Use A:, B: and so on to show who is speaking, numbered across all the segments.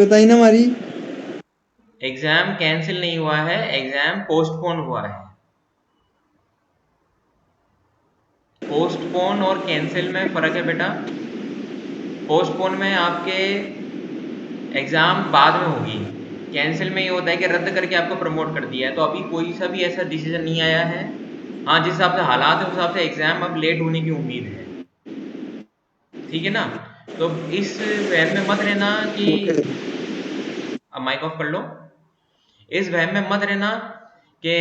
A: बताई ना हमारी।
B: एग्जाम कैंसिल नहीं हुआ है, एग्जाम पोस्टपोन हुआ है। पोस्टपोन और कैंसिल में फर्क है बेटा। पोस्टपोन में आपके एग्जाम बाद में होगी, कैंसिल में ये होता है कि रद्द करके आपको प्रमोट कर दिया है। तो अभी कोई सा भी ऐसा डिसीजन नहीं आया है। हाँ, जिस हिसाब से हालात है उस हिसाब से एग्जाम अब लेट होने की उम्मीद है। ठीक है ना? तो इस वहम में मत रहना कि
A: ओके।
B: अब माइक ऑफ कर लो। इस वहम में मत रहना कि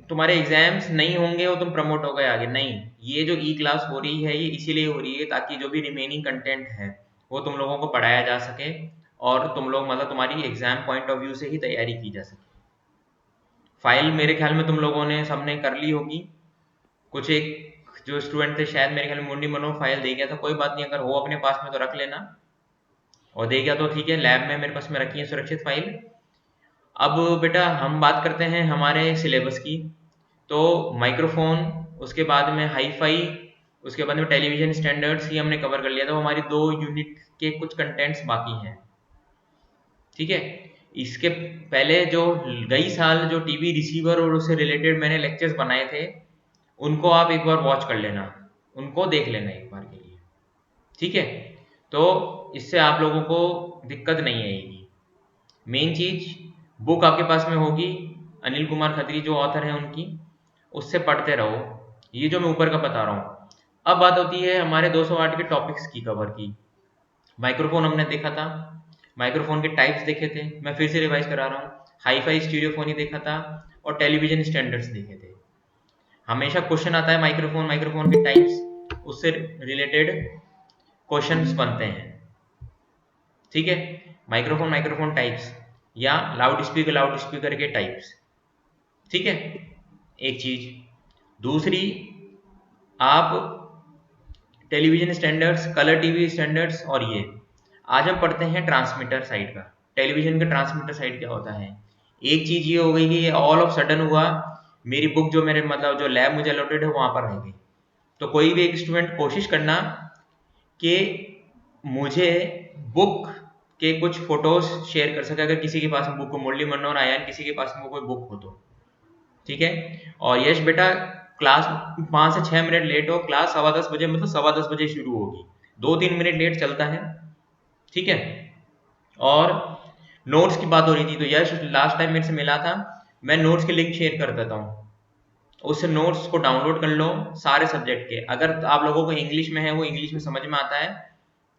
B: तुम्हारे एग्जाम्स नहीं होंगे और तुम प्रमोट हो गए आगे। नहीं, ये जो ई क्लास हो रही है ये इसीलिए हो रही है ताकि जो भी रिमेनिंग कंटेंट है वो तुम लोगों को पढ़ाया जा सके और तुम लोग मतलब तुम्हारी एग्जाम पॉइंट ऑफ व्यू से ही तैयारी की जा सके। फाइल मेरे ख्याल में तुम लोगों ने सबने कर ली होगी। कुछ एक जो स्टूडेंट थे शायद मेरे ख्याल में मुंडी मनोहर फाइल दे गया था। कोई बात नहीं, अगर हो अपने पास में तो रख लेना, और दे गया तो ठीक है। लैब में मेरे पास में रखी है सुरक्षित फाइल। अब बेटा हम बात करते हैं हमारे सिलेबस की। तो माइक्रोफोन, उसके बाद में हाई फाई, उसके बाद में टेलीविजन स्टैंडर्ड्स, ये हमने कवर कर लिया था। वो हमारी 2 यूनिट के कुछ कंटेंट्स बाकी हैं। ठीक है? इसके पहले जो गई साल जो टीवी रिसीवर और उससे रिलेटेड मैंने लेक्चर्स बनाए थे उनको आप एक बार वॉच कर लेना, उनको देख लेना एक बार के लिए। ठीक है? तो इससे आप लोगों को दिक्कत नहीं आएगी। मेन चीज, बुक आपके पास में होगी, अनिल कुमार खत्री जो ऑथर हैं उनकी, उससे पढ़ते रहो। ये जो मैं ऊपर का बता रहा हूँ। अब बात होती है हमारे 208 के टॉपिक्स की कवर की। माइक्रोफोन हमने देखा था, माइक्रोफोन के टाइप्स देखे थे, मैं फिर से रिवाइज करा रहा हूँ। हाई फाई स्टीरियोफोनी देखा था और टेलीविजन स्टैंडर्ड्स देखे थे। हमेशा क्वेश्चन आता है माइक्रोफोन, माइक्रोफोन के टाइप्स, उससे रिलेटेड क्वेश्चंस बनते हैं। ठीक है? माइक्रोफोन, माइक्रोफोन टाइप्स या लाउड स्पीकर के टाइप्स। ठीक है? एक चीज। दूसरी, आप television standards, colour TV standards, और ये आज हम पढ़ते हैं ट्रांसमीटर साइड का। टेलीविजन का ट्रांसमीटर साइड क्या होता है? एक चीज ये हो गई कि ये ऑल ऑफ सडन हुआ, मेरी बुक जो मेरे मतलब जो लैब मुझे अलॉटेड है वहां पर रह गई। तो कोई भी एक स्टूडेंट कोशिश करना कि मुझे बुक के कुछ फोटोज शेयर कर सके, अगर किसी के पास में बुक हो, मुरली मनोहर आयन किसी के पास में कोई बुक हो तो। ठीक है? और यश बेटा, क्लास 5 से 6 मिनट लेट हो, क्लास 10:15 बजे मतलब 10:15 बजे शुरू होगी, 2-3 मिनट लेट चलता है। ठीक है? और नोट्स की बात हो रही थी तो यश लास्ट टाइम मेरे से मिला था, मैं नोट्स के लिंक शेयर कर देता हूँ, उससे नोट्स को डाउनलोड कर लो सारे सब्जेक्ट के। अगर आप लोगों को इंग्लिश में है, वो इंग्लिश में समझ में आता है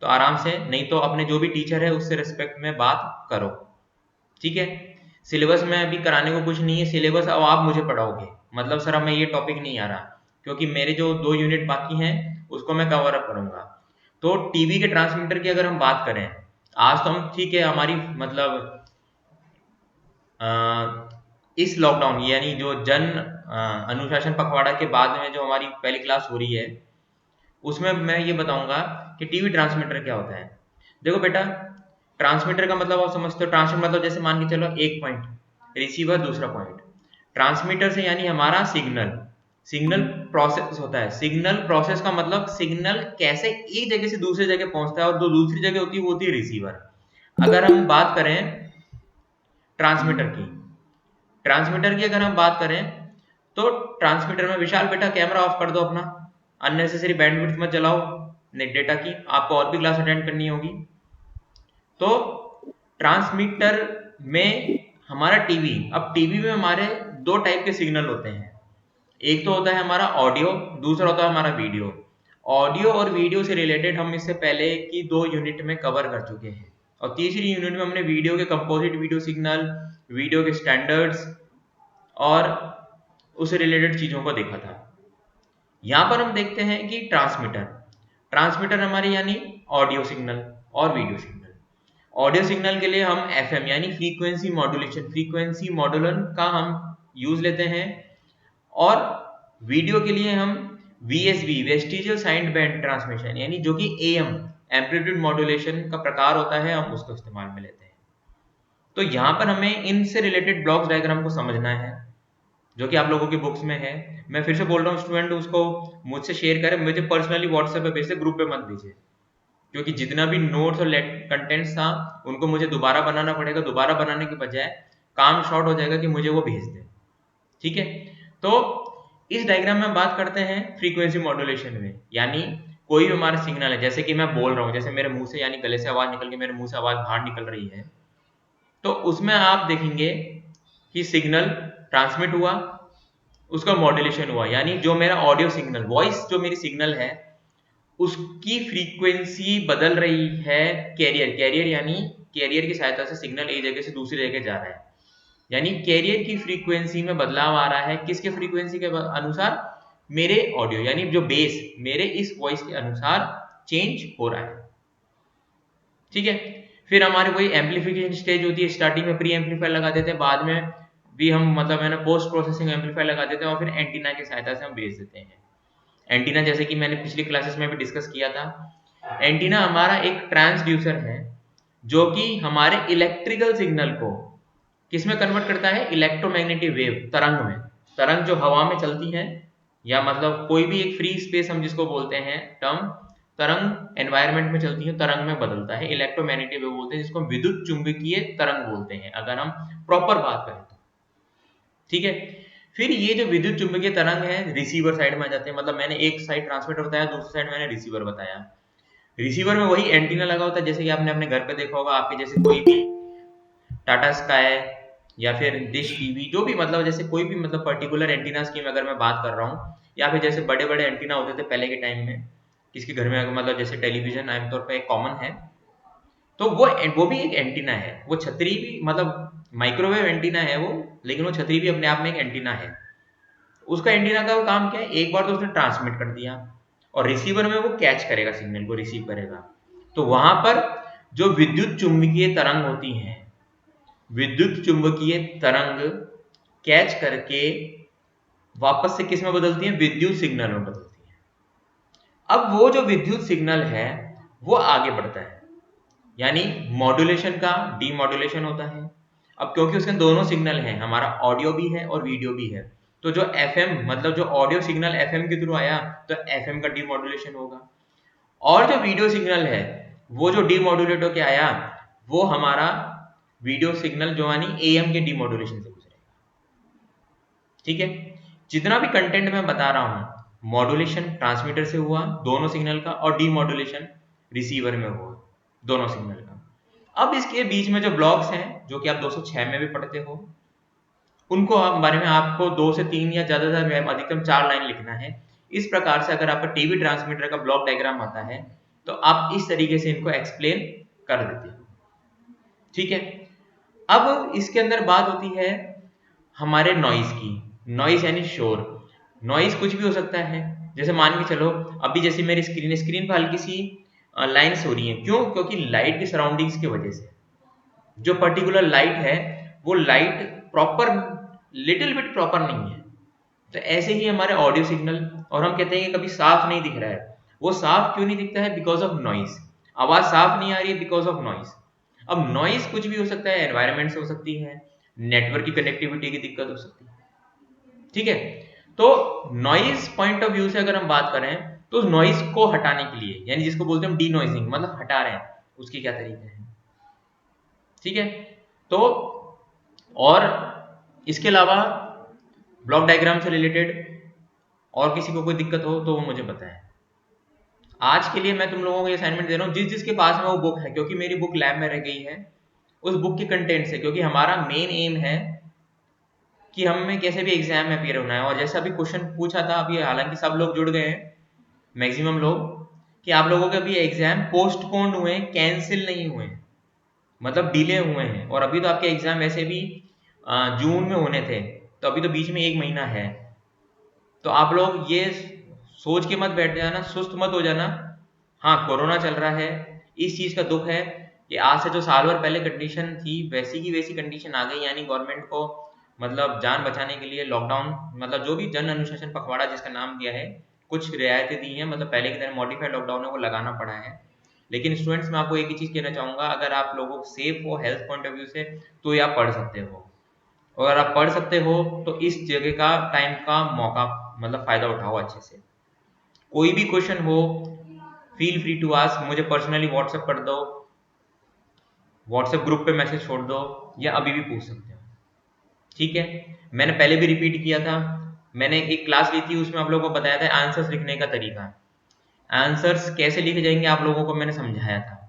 B: तो आराम से, नहीं तो अपने जो भी टीचर है उससे रिस्पेक्ट में बात करो। ठीक है? सिलेबस में अभी कराने को कुछ नहीं है, सिलेबस अब आप मुझे पढ़ाओगे। मतलब सर हमें ये टॉपिक नहीं आ रहा, क्योंकि मेरे जो 2 यूनिट बाकी हैं उसको मैं कवर अप करूंगा। तो टीवी के ट्रांसमीटर की अगर हम बात करें, आज तो हम ठीक है हमारी मतलब इस लॉकडाउन यानी जो जन अनुशासन पखवाड़ा के बाद में जो हमारी पहली क्लास हो रही है उसमें मैं ये बताऊंगा कि टीवी ट्रांसमीटर क्या होता है। देखो बेटा, ट्रांसमीटर का मतलब आप समझते हो, ट्रांसमीटर मतलब जैसे मान के चलो एक पॉइंट, रिसीवर दूसरा पॉइंट। ट्रांसमीटर से यानी हमारा सिग्नल, सिग्नल प्रोसेस होता है। सिग्नल प्रोसेस का मतलब सिग्नल कैसे एक जगह से दूसरी जगह पहुंचता है, और जो दूसरी जगह होती है वो होती है रिसीवर। अगर हम बात करें ट्रांसमीटर की, ट्रांसमीटर की अगर हम बात करें तो ट्रांसमीटर में, विशाल बेटा कैमरा ऑफ कर दो अपना, अननेसेसरी बैंडविड्थ मत जलाओ नेट डेटा की, आपको और भी क्लास अटेंड करनी होगी। तो ट्रांसमीटर में हमारा टीवी, अब टीवी में हमारे 2 टाइप के सिग्नल होते हैं। एक तो होता है हमारा ऑडियो, दूसरा होता है हमारा वीडियो। ऑडियो और वीडियो से रिलेटेड हम इससे पहले की 2 यूनिट में कवर कर चुके हैं, और तीसरी यूनिट में हमने वीडियो के कंपोजिट वीडियो सिग्नल, वीडियो के स्टैंडर्ड्स और उससे रिलेटेड चीजों को देखा था। यहां पर हम देखते हैं कि ट्रांसमीटर, ट्रांसमीटर हमारे यानी ऑडियो सिग्नल और वीडियो सिग्नल। ऑडियो सिग्नल के लिए हम एफएम यानी फ्रीक्वेंसी मॉड्यूलेशन, फ्रीक्वेंसी मॉड्यूलन का हम यूज लेते हैं। और वीडियो के लिए हम वीएसबी, वेस्टिजियल साइंड बैंड ट्रांसमिशन, यानी जो कि एएम एम्पलीट्यूड मॉड्यूलेशन का प्रकार होता है, हम उसको इस्तेमाल में लेते हैं। तो यहाँ पर हमें इनसे रिलेटेड ब्लॉक्स डायग्राम को समझना है, जो कि आप लोगों की बुक्स में है। मैं फिर से बोल रहा हूँ, स्टूडेंट उसको मुझसे शेयर करें, मुझे पर्सनली व्हाट्सएप पे भेजे, ग्रुप पे मत भेजे। क्योंकि जितना भी नोट्स और कंटेंट्स था उनको मुझे दोबारा बनाना पड़ेगा। दोबारा बनाने के बजाय काम शॉर्ट हो जाएगा कि मुझे वो भेज दे। ठीक है, तो इस डायग्राम में बात करते हैं फ्रीक्वेंसी मॉड्यूलेशन में, यानी कोई भी हमारा सिग्नल है, जैसे कि मैं बोल रहा हूँ, जैसे मेरे मुंह से यानी गले से आवाज निकल के मेरे मुंह से आवाज बाहर निकल रही है, तो उसमें आप देखेंगे कि सिग्नल ट्रांसमिट हुआ, उसका मॉड्यूलेशन हुआ, यानी जो मेरा ऑडियो सिग्नल, वॉइस जो मेरी सिग्नल है उसकी फ्रीक्वेंसी बदल रही है। कैरियर यानी कैरियर की सहायता से सिग्नल एक जगह से दूसरी जगह जा रहा है, यानी कैरियर की फ्रीक्वेंसी में बदलाव आ रहा है। किसके फ्रीक्वेंसी के अनुसार? मेरे ऑडियो यानी जो बेस मेरे इस वॉइस के अनुसार चेंज हो रहा है। ठीक है, फिर हमारे वही एम्पलीफिकेशन स्टेज होती है। स्टार्टिंग में प्री एम्पलीफायर लगा देते हैं, बाद में भी हम मतलब है ना पोस्ट प्रोसेसिंग एम्पलीफायर लगा देते हैं, और फिर एंटीना की सहायता से हम भेज देते हैं। एंटीना जैसे कि मैंने पिछली क्लासेस में भी डिस्कस किया था, एंटीना हमारा एक ट्रांसड्यूसर है जो कि हमारे इलेक्ट्रिकल सिग्नल को किसमें कन्वर्ट करता है? इलेक्ट्रोमैग्नेटिक वेव, तरंग में। तरंग जो हवा में चलती है, या मतलब कोई भी एक फ्री स्पेस हम जिसको बोलते हैं टर्म, तरंग एनवायरनमेंट में चलती है, तरंग में बदलता है, इलेक्ट्रोमैग्नेटिक वेव बोलते हैं, जिसको विद्युत चुंबकीय तरंग बोलते हैं अगर हम प्रॉपर बात करें तो। ठीक है, फिर ये जो विद्युत चुंबकीय तरंग है रिसीवर साइड में आ जाते हैं। मतलब मैंने एक साइड ट्रांसमीटर बताया, दूसरी साइड मैंने रिसीवर बताया। रिसीवर में वही एंटीना लगा होता है, जैसे कि आपने अपने घर पे देखा होगा, आपके जैसे कोई भी टाटा स्काई या फिर डिश टीवी, जो भी मतलब जैसे कोई भी मतलब पर्टिकुलर एंटीनास की अगर मैं बात कर रहा हूँ, या फिर जैसे बड़े बड़े एंटीना होते थे पहले के टाइम में, किसके घर में मतलब जैसे टेलीविजन आमतौर पर एक कॉमन है, तो वो भी एक एंटीना है। वो छतरी भी मतलब माइक्रोवेव एंटीना है वो, लेकिन वो छतरी भी अपने आप में एक एंटीना है। उसका एंटीना का वो काम क्या है? एक बार तो उसने ट्रांसमिट कर दिया, और रिसीवर में वो कैच करेगा, सिग्नल को रिसीव करेगा। तो वहां पर जो विद्युत चुंबकीय तरंग होती हैं, विद्युत चुंबकीय तरंग कैच करके वापस से किस में बदलती है? विद्युत सिग्नल में बदलती है। अब वो जो विद्युत सिग्नल है वो आगे बढ़ता है, यानी मॉड्यूलेशन का डीमॉड्यूलेशन होता है। अब क्योंकि उसके दोनों सिग्नल हैं, हमारा ऑडियो भी है और वीडियो भी है, तो जो एफएम मतलब जो ऑडियो सिग्नल एफएम के थ्रू आया तो एफएम का डीमॉड्यूलेशन होगा, और जो वीडियो सिग्नल है वो जो डीमॉड्यूलेट होके आया वो हमारा वीडियो सिग्नल जो यानी एएम के डीमॉड्यूलेशन से गुजरेगा। ठीक है, जितना भी कंटेंट मैं बता रहा हूं, मॉड्यूलेशन ट्रांसमीटर से हुआ दोनों सिग्नल का, और डीमॉड्यूलेशन रिसीवर में हुआ दोनों सिग्नल का। अब इसके बीच में जो ब्लॉक्स हैं जो कि आप 206 में भी पढ़ते हो, उनको बारे में आपको 2 से 3 या ज्यादा अधिकतम 4 लाइन लिखना है। इस प्रकार से अगर आपका टीवी ट्रांसमीटर का ब्लॉक डायग्राम आता है तो आप इस तरीके से इनको एक्सप्लेन कर देते हो। ठीक है, अब इसके अंदर बात होती है हमारे नॉइज की। नॉइज यानी शोर। नॉइज कुछ भी हो सकता है, जैसे मान के चलो अभी जैसे मेरी स्क्रीन पर हल्की सी लाइन्स हो रही हैं, क्यों? क्योंकि लाइट की सराउंडिंग्स की वजह से जो पर्टिकुलर लाइट है वो light proper little bit proper नहीं है। तो ऐसे ही हमारे ऑडियो सिग्नल, और हम कहते हैं कि कभी साफ नहीं दिख रहा है। वो साफ क्यों नहीं दिखता है? Because of noise. आवाज साफ नहीं आ रही है बिकॉज ऑफ नॉइज। अब नॉइज कुछ भी हो सकता है, एनवायरनमेंट से हो सकती है, नेटवर्क की कनेक्टिविटी की दिक्कत हो सकती है। ठीक है, तो नॉइज पॉइंट ऑफ व्यू से अगर हम बात करें तो नॉइज को हटाने के लिए, यानी जिसको बोलते हैं हम डी नॉइजिंग, मतलब हटा रहे हैं, उसके क्या तरीके हैं। ठीक है, तो और इसके अलावा ब्लॉक डायग्राम से रिलेटेड और किसी को कोई दिक्कत हो तो वो मुझे बताएं। आज के लिए मैं तुम लोगों को ये असाइनमेंट दे रहा हूँ, जिस जिसके पास में वो बुक है, क्योंकि मेरी बुक लैब में रह गई है, उस बुक के कंटेंट से, क्योंकि हमारा मेन एम है कि हमें कैसे भी एग्जाम में अपीयर होना है। और जैसा अभी क्वेश्चन पूछा था अभी, हालांकि सब लोग जुड़ गए हैं मैक्सिमम लोग, कि आप लोगों के अभी एग्जाम पोस्टपोन्ड हुए हैं, कैंसिल नहीं हुए हैं, मतलब डिले हुए हैं। और अभी तो आपके एग्जाम वैसे भी जून में होने थे, तो अभी तो बीच में 1 महीना है। तो आप लोग ये सोच के मत बैठ जाना, सुस्त मत हो जाना। हाँ, कोरोना चल रहा है, इस चीज का दुख है कि आज से जो साल भर पहले कंडीशन थी वैसी की वैसी कंडीशन आ गई, यानी गवर्नमेंट को मतलब जान बचाने के लिए लॉकडाउन, मतलब जो भी जन अनुशासन पखवाड़ा जिसका नाम दिया है, कुछ रियायतें दी हैं, मतलब पहले की तरह मॉडिफाइड लॉकडाउन है वो लगाना पड़ा है। लेकिन स्टूडेंट्स मैं आपको एक ही चीज कहना चाहूंगा, अगर आप लोगों को सेफ हो हेल्थ पॉइंट ऑफ व्यू से तो ये आप पढ़ सकते हो। और अगर आप पढ़ सकते हो तो इस जगह का टाइम का मौका मतलब फायदा उठाओ अच्छे से। कोई भी क्वेश्चन हो फील फ्री टू आस्क, मुझे पर्सनली व्हाट्सएप कर दो, व्हाट्सएप ग्रुप पे मैसेज छोड़ दो, या अभी भी पूछ सकते हो। ठीक है, मैंने पहले भी रिपीट किया था, मैंने एक क्लास ली थी, उसमें आप लोगों को बताया था आंसर्स लिखने का तरीका, आंसर्स कैसे लिखे जाएंगे आप लोगों को मैंने समझाया था।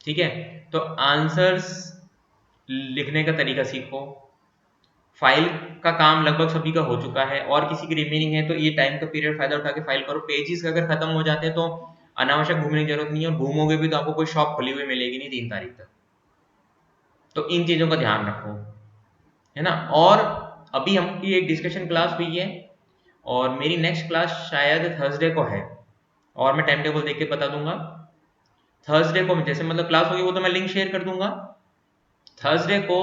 B: ठीक है, तो आंसर्स लिखने का तरीका सीखो। फाइल का काम लगभग सभी का हो चुका है, और किसी की रिमेनिंग है तो ये टाइम का पीरियड फायदा उठा के फाइल करो। पेजेस अगर खत्म हो जाते हैं तो अनावश्यक घूमने की जरूरत नहीं है, और घूमोगे भी तो आपको कोई शॉप खुली हुई मिलेगी नहीं 3 तारीख तक। तो इन चीजों का ध्यान रखो, है ना। और अभी हमारी एक डिस्कशन क्लास हुई है, और मेरी नेक्स्ट क्लास शायद थर्सडे को है, और मैं टाइम टेबल देख के बता दूंगा। थर्सडे को जैसे मतलब क्लास होगी वो तो मैं लिंक शेयर कर दूंगा। थर्सडे को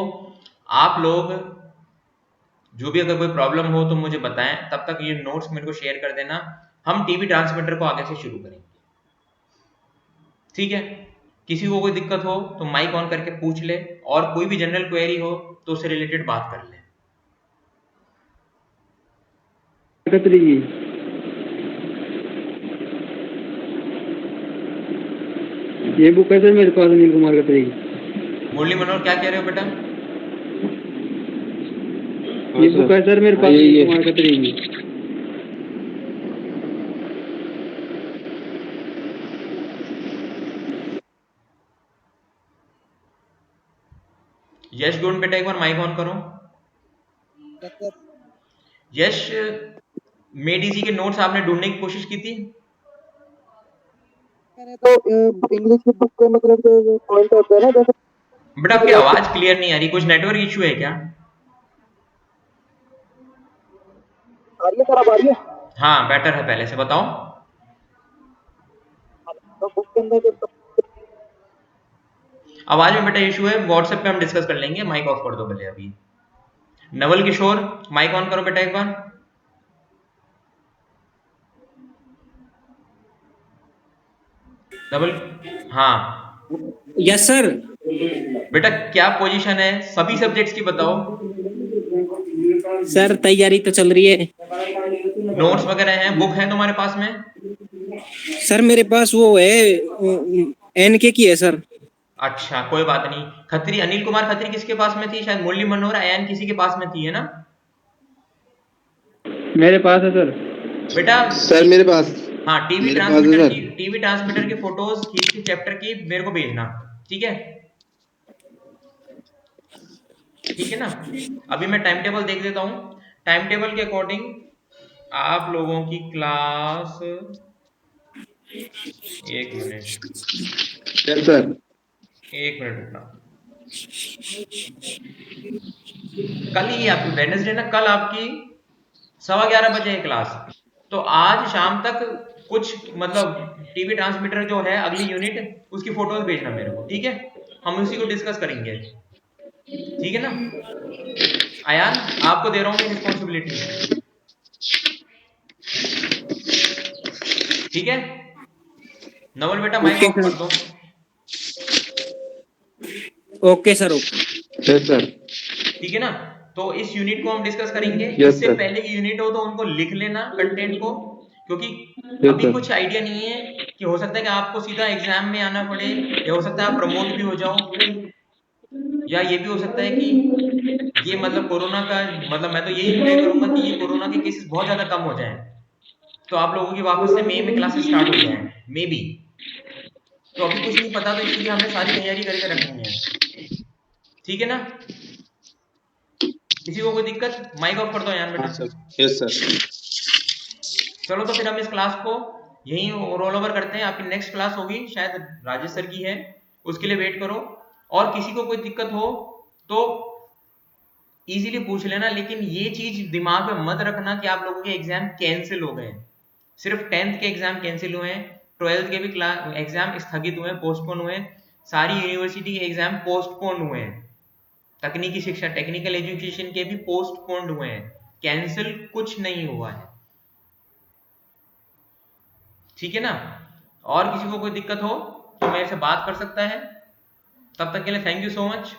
B: आप लोग जो भी अगर कोई प्रॉब्लम हो तो मुझे बताएं, तब तक ये नोट्स मेरे को शेयर कर देना, हम टीवी ट्रांसमीटर को आगे से शुरू करेंगे। ठीक है, किसी को कोई दिक्कत हो तो माइक ऑन करके पूछ ले, और कोई भी जनरल क्वेरी हो तो उससे रिलेटेड बात कर ले।
A: ये बुक है सर मेरे पास, अनिल कुमार खत्री की।
B: मुरली मनोहर क्या कह रहे हो बेटा?
A: ये बुक है सर मेरे पास, अनिल कुमार खत्री की।
B: यश गुण बेटा एक बार माइक ऑन करो। यश, मेड इजी के नोट्स आपने ढूंढने की कोशिश की थी?
A: मैंने तो इंग्लिश की बुक के मतलब पॉइंट होता है ना, जैसे
B: बेटा आपकी आवाज क्लियर नहीं आ रही, कुछ नेटवर्क इशू है क्या?
A: आ रही है सर, अब आ रही है?
B: हाँ बेटर है पहले से, बताओ।
A: तो बुक के अंदर जो
B: आवाज में बेटा इशू है, व्हाट्सएप पे हम डिस्कस कर लेंगे, माइक ऑफ कर दो पहले अभी। नवल किशोर माइक ऑन करो बेटा एक बार। नवल, हाँ
C: यस सर।
B: बेटा क्या पोजीशन है, सभी सब्जेक्ट्स की बताओ।
C: सर तैयारी तो चल रही है।
B: नोट्स वगैरह हैं, बुक है तुम्हारे पास में?
C: सर मेरे पास वो है, एनके की है सर।
B: अच्छा कोई बात नहीं। खत्री, अनिल कुमार खत्री किसके पास में थी? शायद मुरली मनोहर अयान किसी के पास में थी, है ना?
A: मेरे पास है सर।
B: बेटा
D: सर मेरे पास,
B: हाँ, टीवी
D: मेरे पास है
B: ट्रांसमीटर
D: सर।
B: की, टीवी ट्रांसमीटर की फोटोज खींच के चैप्टर की मेरे को भेजना, ठीक है? ठीक है ना। अभी मैं टाइम टेबल देख देता हूँ, टाइम टेबल के अकॉर्डिंग आप लोगों की क्लास, एक मिनट,
D: यस सर।
B: एक मिनट रुकना। कल ही आपकी वेडनेसडे ना, कल आपकी 11:15 बजे है क्लास, तो आज शाम तक कुछ मतलब टीवी ट्रांसमीटर जो है अगली यूनिट, उसकी फोटोज भेजना मेरे को, ठीक है? हम उसी को डिस्कस करेंगे, ठीक है ना। अयान आपको दे रहा हूं मैं रिस्पॉन्सिबिलिटी, ठीक है? नवल बेटा माइक
C: ओके
B: ऑफ कर
C: सर।
B: दो।
C: Okay sir, okay.
D: Yes sir.
B: ठीक है ना, तो इस यूनिट को हम डिस्कस करेंगे।
D: यस
B: इससे
D: सर।
B: पहले की यूनिट हो तो उनको लिख लेना कंटेंट को, क्योंकि
D: यस
B: अभी
D: सर।
B: कुछ आइडिया नहीं है कि हो सकता है कि आपको सीधा एग्जाम में आना पड़े, या हो सकता है आप प्रमोट भी हो जाओ, या ये भी हो सकता है कि ये मतलब कोरोना का, मतलब मैं तो यही प्रे करूंगा कि ये कोरोना के केसेस बहुत ज्यादा कम हो जाएं, तो आप लोगों की वापस से मई में क्लासेस स्टार्ट हो जाएं, मे बी। तो अभी कुछ नहीं पता, तो इसीलिए हमें सारी तैयारी करके रखनी है, ठीक है ना। किसी को कोई दिक्कत? माइक ऑफ कर दो यार
D: हाँ
B: बेटा।
D: सर। Yes sir.
B: चलो तो फिर हम इस क्लास को यहीं रोल ओवर करते हैं। आपकी नेक्स्ट क्लास होगी शायद राजेश सर की है, उसके लिए वेट करो। और किसी को कोई दिक्कत हो तो इजीली पूछ लेना, लेकिन ये चीज दिमाग में मत रखना कि आप लोगों के एग्जाम कैंसिल हो गए हैं। सिर्फ 10th के एग्जाम कैंसिल हुए हैं, 12th के भी एग्जाम स्थगित हुए हैं, पोस्टपोन हुए हैं, सारी यूनिवर्सिटी के एग्जाम पोस्टपोन हुए हैं, तकनीकी शिक्षा टेक्निकल एजुकेशन के भी पोस्टपोन्ड हुए हैं, कैंसिल कुछ नहीं हुआ है, ठीक है ना। और किसी को कोई दिक्कत हो तो मेरे से बात कर सकता है। तब तक के लिए थैंक यू सो मच।